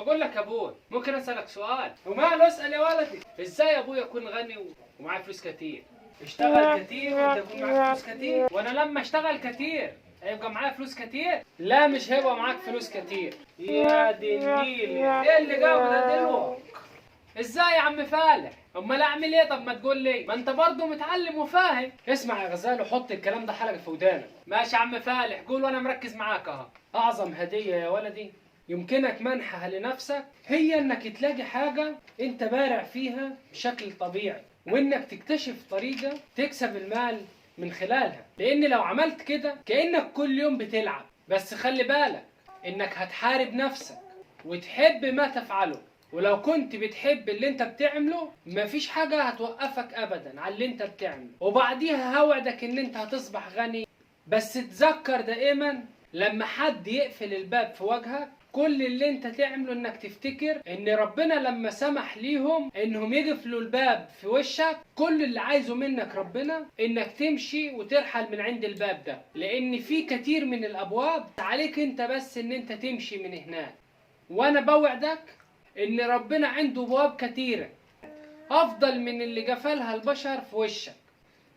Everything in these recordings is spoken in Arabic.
بقول لك يا ابوي، ممكن اسالك سؤال؟ وماله، اسال يا ولدي. ازاي يا ابوي اكون غني ومعايا فلوس كتير؟ اشتغل كتير وانت يكون معاك فلوس كتير؟ وانا لما اشتغل كتير هيبقى معايا فلوس كتير؟ لا، مش هيبقى معاك فلوس كتير. يا دي النيل، ايه اللي جابه ده دلوقتي؟ ازاي يا عم فالح؟ امال اعمل ايه؟ طب ما تقول لي، ما انت برضه متعلم وفاهم. اسمع يا غزال وحط الكلام ده حلقه في ودانك. ماشي يا عم فالح، قول وانا مركز معاك اهو. اعظم هديه يا ولدي يمكنك منحها لنفسك هي انك تلاقي حاجه انت بارع فيها بشكل طبيعي، وانك تكتشف طريقه تكسب المال من خلالها. لان لو عملت كده كانك كل يوم بتلعب، بس خلي بالك انك هتحارب نفسك وتحب ما تفعله. ولو كنت بتحب اللي انت بتعمله مفيش حاجة هتوقفك ابدا على اللي انت بتعمله، وبعديها هوعدك ان انت هتصبح غني. بس تذكر دائما لما حد يقفل الباب في وجهك، كل اللي انت تعمله انك تفتكر ان ربنا لما سمح ليهم انهم يقفلوا الباب في وشك، كل اللي عايزه منك ربنا انك تمشي وترحل من عند الباب ده، لان في كتير من الابواب عليك انت بس ان انت تمشي من هناك. وانا بوعدك ان ربنا عنده ابواب كتيره افضل من اللي قفلها البشر في وشك.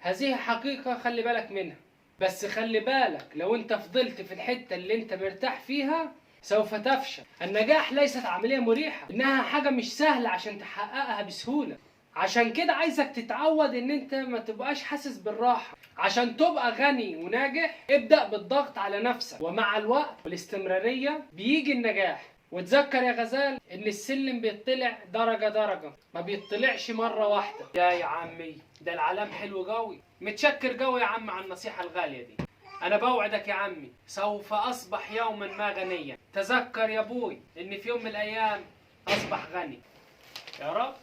هذه حقيقه خلي بالك منها. بس خلي بالك لو انت فضلت في الحته اللي انت مرتاح فيها سوف تفشل. النجاح ليست عمليه مريحه، انها حاجه مش سهله عشان تحققها بسهوله. عشان كده عايزك تتعود ان انت ما تبقاش حاسس بالراحه. عشان تبقى غني وناجح ابدأ بالضغط على نفسك، ومع الوقت والاستمراريه بيجي النجاح. وتذكر يا غزال ان السلم بيطلع درجة درجة، ما بيطلعش مرة واحدة. يا عمي ده العلام حلو قوي. متشكر قوي يا عم على النصيحة الغالية دي. انا بوعدك يا عمي سوف اصبح يوما ما غنيا. تذكر يا ابوي ان في يوم من الايام اصبح غني. يا رب.